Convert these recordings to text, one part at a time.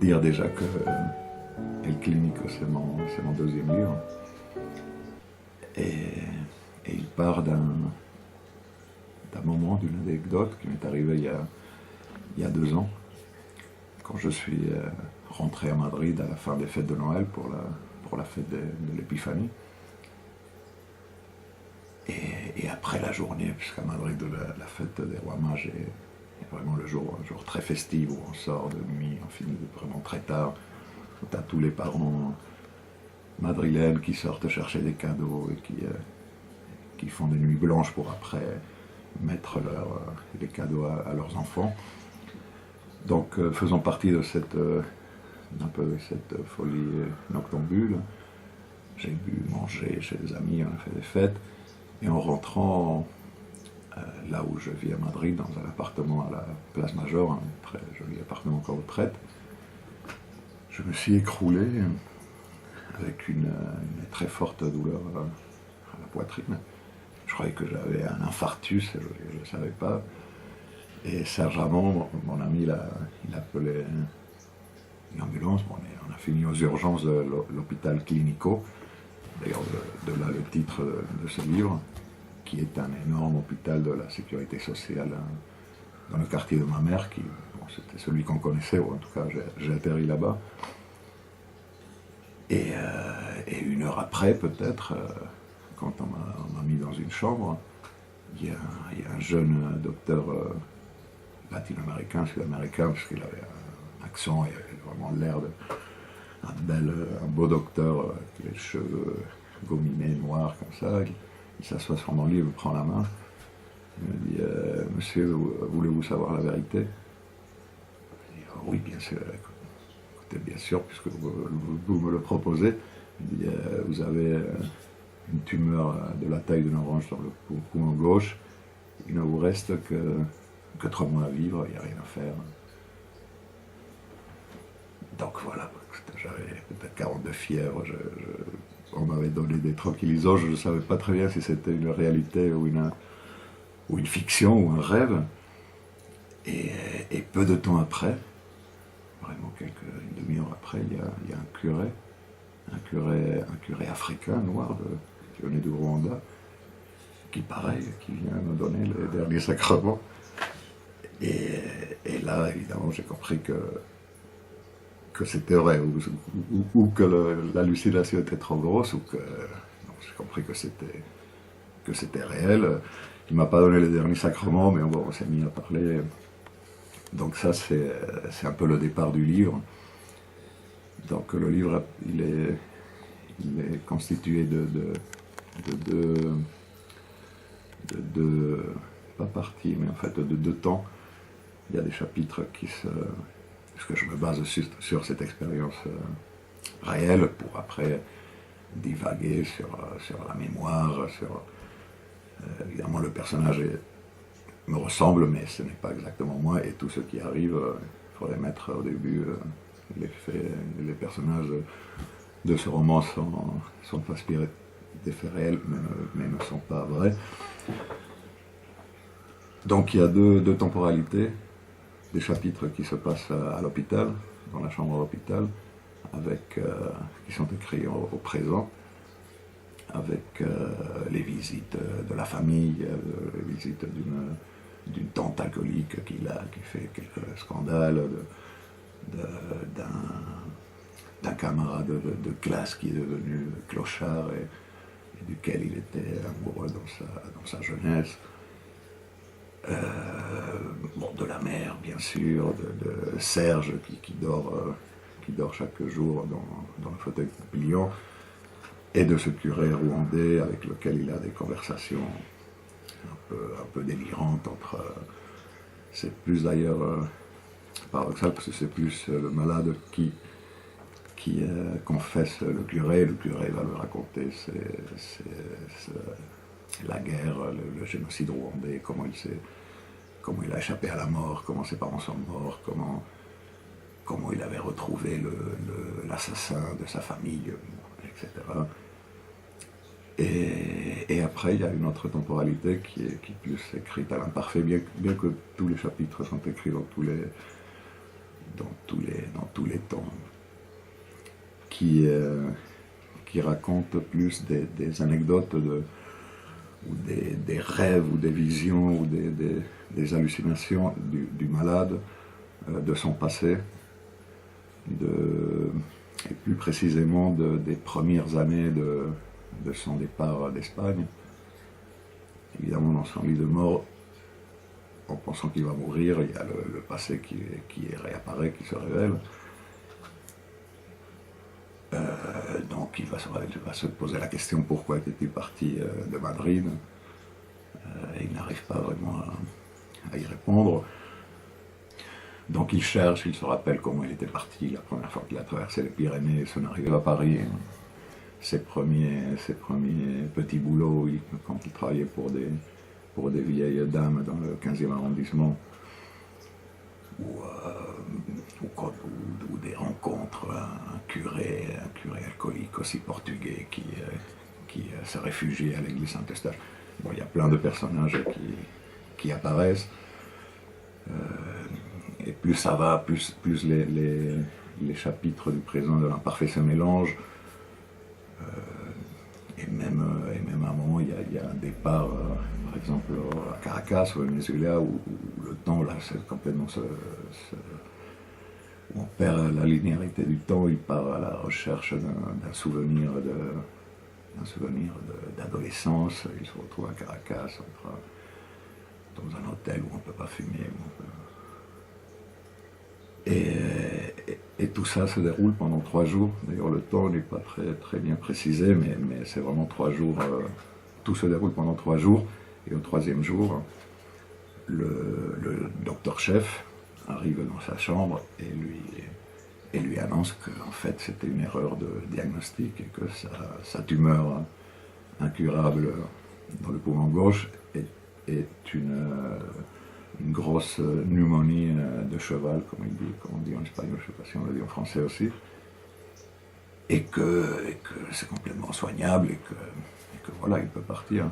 dire déjà que El Clínico, c'est mon deuxième livre. Et il part d'un moment, d'une anecdote qui m'est arrivée il y a 2 ans, quand je suis rentré à Madrid à la fin des fêtes de Noël pour la fête de l'Épiphanie. Et après la journée, puisqu'à Madrid, la fête des Rois Mages est vraiment un jour très festif où on sort de nuit, on finit vraiment très tard. On a tous les parents madrilènes qui sortent chercher des cadeaux et qui font des nuits blanches pour après mettre les cadeaux à leurs enfants. Donc, faisant partie de un peu de cette folie noctambule, j'ai bu, mangé chez des amis, on a fait des fêtes. Et en rentrant là où je vis à Madrid, dans un appartement à la Place Major, un très joli appartement encore retraite, je me suis écroulé avec une très forte douleur à la poitrine. Je croyais que j'avais un infarctus, je ne savais pas. Et Serge Ramon, mon ami, il a appelé une ambulance. Bon, on a fini aux urgences de l'hôpital Clínico. D'ailleurs, de là le titre de ce livre, qui est un énorme hôpital de la sécurité sociale dans le quartier de ma mère, c'était celui qu'on connaissait, ou en tout cas j'ai atterri là-bas. Et 1 heure après, peut-être, quand on m'a mis dans une chambre, il y a un jeune docteur latino-américain, sud-américain, parce qu'il avait un accent et vraiment l'air un beau docteur, avec les cheveux gominés, noirs, comme ça. Il s'assoit sur mon lit, il me prend la main. Il me dit « Monsieur, voulez-vous savoir la vérité ?» Je dis « Oui, bien sûr. Écoutez, bien sûr, puisque vous me le proposez. » Il dit « Vous avez une tumeur de la taille d'une orange sur le poumon gauche. Il ne vous reste que 3 mois à vivre, il n'y a rien à faire. » Donc voilà, j'avais peut-être 42 fièvre, on m'avait donné des tranquillisants, je ne savais pas très bien si c'était une réalité ou une fiction ou un rêve. Et peu de temps après, vraiment une demi-heure après, il y a un curé africain, noir, qui venait du Rwanda, qui vient me donner les derniers sacrements. Et là, évidemment, j'ai compris que c'était vrai, ou que l'hallucination était trop grosse, ou que j'ai compris que c'était réel. Il ne m'a pas donné les derniers sacrements, mais on s'est mis à parler. Donc ça, c'est un peu le départ du livre. Donc le livre, il est constitué de deux, pas parties, mais en fait de 2 temps. Il y a des chapitres puisque je me base sur cette expérience réelle pour après divaguer sur la mémoire, évidemment le personnage me ressemble, mais ce n'est pas exactement moi, et tout ce qui arrive, il faudrait mettre au début les personnages de ce roman sont inspirés des faits réels, mais ne sont pas vrais. Donc il y a deux temporalités, des chapitres qui se passent à l'hôpital, dans la chambre d'hôpital, qui sont écrits au présent, avec les visites de la famille, les visites d'une tante alcoolique qui fait quelques scandales, d'un camarade de classe qui est devenu clochard et duquel il était amoureux dans sa jeunesse. De la mère, bien sûr, de Serge qui dort chaque jour dans le fauteuil pliant, et de ce curé rwandais avec lequel il a des conversations un peu délirantes c'est plus d'ailleurs paradoxal, parce que c'est plus le malade qui confesse le curé va le raconter, c'est la guerre, le génocide rwandais, comment il a échappé à la mort, comment ses parents sont morts, comment il avait retrouvé l'assassin de sa famille, etc. Et après, il y a une autre temporalité qui est plus écrite à l'imparfait, bien que tous les chapitres sont écrits dans tous les temps, qui raconte plus des anecdotes ou des rêves ou des visions ou des hallucinations du malade, de son passé, et plus précisément des premières années de son départ d'Espagne. Évidemment, dans son lit de mort, en pensant qu'il va mourir, il y a le passé qui réapparaît, qui se révèle. Donc il va se poser la question pourquoi était-il parti de Madrid. Il n'arrive pas vraiment à y répondre. Donc il cherche, il se rappelle comment il était parti la première fois qu'il a traversé les Pyrénées, son arrivée à Paris, ses premiers petits boulots, quand il travaillait pour des vieilles dames dans le 15e arrondissement, ou des rencontres, un curé alcoolique aussi portugais qui se réfugie à l'église Saint-Eustache. Bon, il y a plein de personnages qui apparaissent. Et plus ça va, plus les chapitres du présent de l'imparfait se mélangent. Et même à un moment, il y a un départ, par exemple à Caracas, au Venezuela, où le temps, là, c'est complètement où on perd la linéarité du temps. Il part à la recherche d'un souvenir d'adolescence. Il se retrouve à Caracas, dans un hôtel où on ne peut pas fumer. Et tout ça se déroule pendant 3 jours. D'ailleurs, le temps n'est pas très bien précisé, mais c'est vraiment 3 jours. Tout se déroule pendant 3 jours. Et au 3e jour, le docteur-chef arrive dans sa chambre et lui annonce qu'en fait, c'était une erreur de diagnostic et que sa tumeur incurable dans le poumon gauche est une grosse pneumonie de cheval, comme on dit en espagnol, je ne sais pas si on le dit en français aussi, et que c'est complètement soignable et que voilà, il peut partir.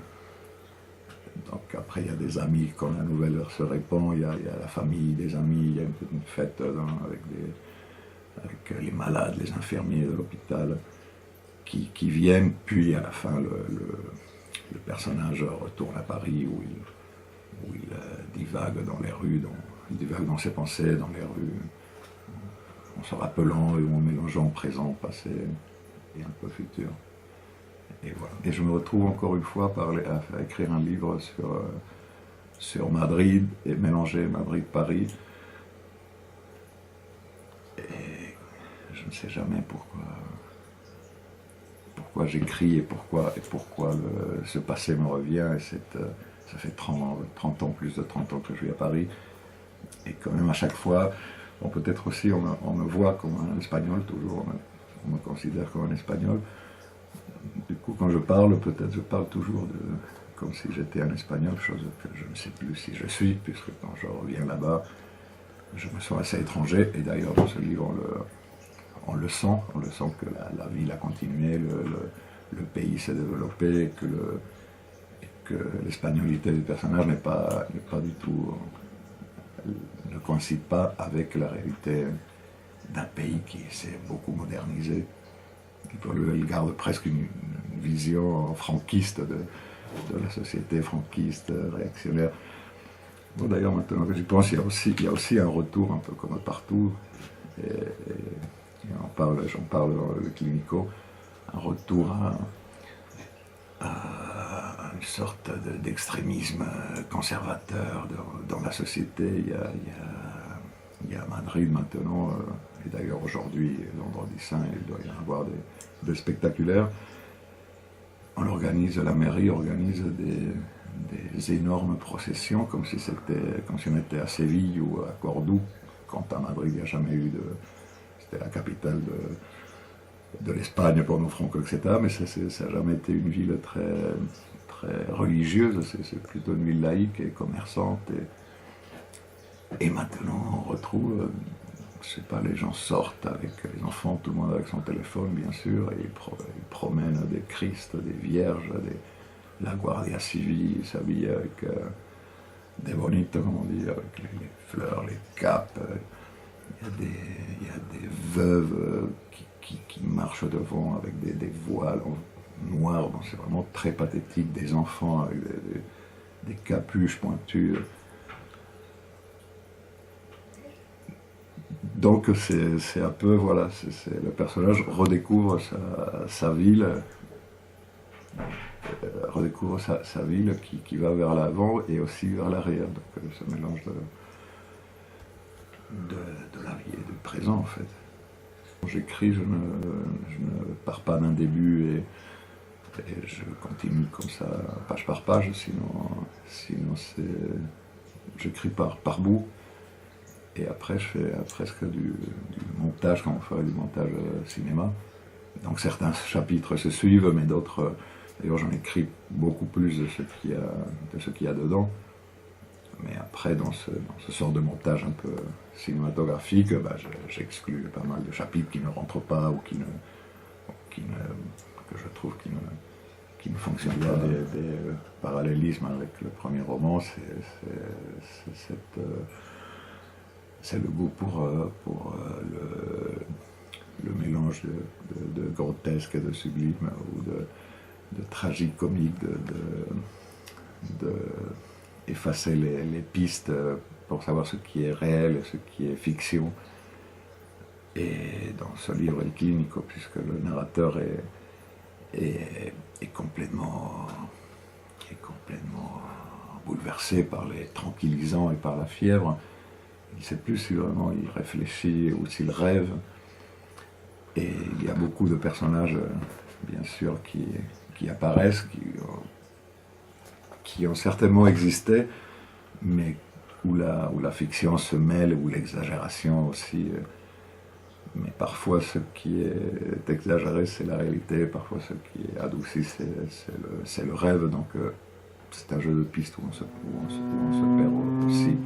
Donc après, il y a des amis, quand la nouvelle se répand, il y a la famille, des amis, il y a une petite fête avec les malades, les infirmiers de l'hôpital qui viennent, puis à la fin, le personnage retourne à Paris où il divague dans les rues, il divague dans ses pensées, dans les rues, en se rappelant et en mélangeant présent, passé et un peu futur. Et voilà. Et je me retrouve encore une fois à écrire un livre sur Madrid et mélanger Madrid-Paris. Et je ne sais jamais pourquoi j'écris et pourquoi ce passé me revient. Et ça fait 30 ans, plus de 30 ans que je vis à Paris. Et quand même à chaque fois, peut-être aussi on me voit comme un Espagnol, toujours on me considère comme un Espagnol. Du coup, quand je parle, peut-être je parle toujours comme si j'étais un Espagnol, chose que je ne sais plus si je suis, puisque quand je reviens là-bas, je me sens assez étranger. Et d'ailleurs, dans ce livre, on le sent que la ville a continué, le pays s'est développé, que l'espagnolité du personnage n'est pas du tout, ne coïncide pas avec la réalité d'un pays qui s'est beaucoup modernisé. Il garde presque une vision franquiste de la société franquiste, réactionnaire. Bon, d'ailleurs, maintenant que j'y pense, il y a aussi un retour, un peu comme partout, et j'en parle dans le Clinico, un retour à une sorte d'extrémisme conservateur dans la société. Il y a à Madrid maintenant, et d'ailleurs aujourd'hui, vendredi saint, il doit y en avoir des spectaculaires. La mairie organise des énormes processions, comme si on était à Séville ou à Cordoue, quand à Madrid il n'y a jamais eu c'était la capitale de l'Espagne pour nos franco, etc. Mais ça n'a jamais été une ville très religieuse, c'est plutôt une ville laïque et commerçante. Et maintenant, on retrouve, je sais pas, les gens sortent avec les enfants, tout le monde avec son téléphone, bien sûr, et ils promènent des Christ, des Vierges, la Guardia Civile, ils s'habillent avec des bonitos, comme on dit, avec les fleurs, les capes, il y a des veuves qui marchent devant avec des voiles noirs. Bon, c'est vraiment très pathétique. Des enfants avec des capuches pointues. Donc c'est un peu, voilà, le personnage redécouvre sa ville, sa ville qui va vers l'avant et aussi vers l'arrière. Donc ce mélange de la vie et du présent en fait. Quand j'écris, je ne pars pas d'un début et je continue comme ça, page par page, sinon j'écris par bout. Et après, je fais presque du montage, comme on ferait du montage cinéma. Donc certains chapitres se suivent, mais d'autres, d'ailleurs j'en écris beaucoup plus de ce qu'il y a dedans. Mais après, dans ce sort de montage un peu cinématographique, bah, j'exclus pas mal de chapitres qui ne rentrent pas ou que je trouve qui ne fonctionnent pas. Des parallélismes avec le premier roman, c'est le goût pour le mélange de grotesque et de sublime, ou de tragique-comique, de effacer les pistes pour savoir ce qui est réel et ce qui est fiction. Et dans ce livre El Clínico, puisque le narrateur est complètement bouleversé par les tranquillisants et par la fièvre, il ne sait plus si vraiment il réfléchit ou s'il rêve. Et il y a beaucoup de personnages, bien sûr, qui apparaissent, qui ont certainement existé, mais où la fiction se mêle, où l'exagération aussi. Mais parfois, ce qui est exagéré, c'est la réalité. Parfois, ce qui est adouci, c'est le rêve. Donc, c'est un jeu de pistes où on se perd aussi.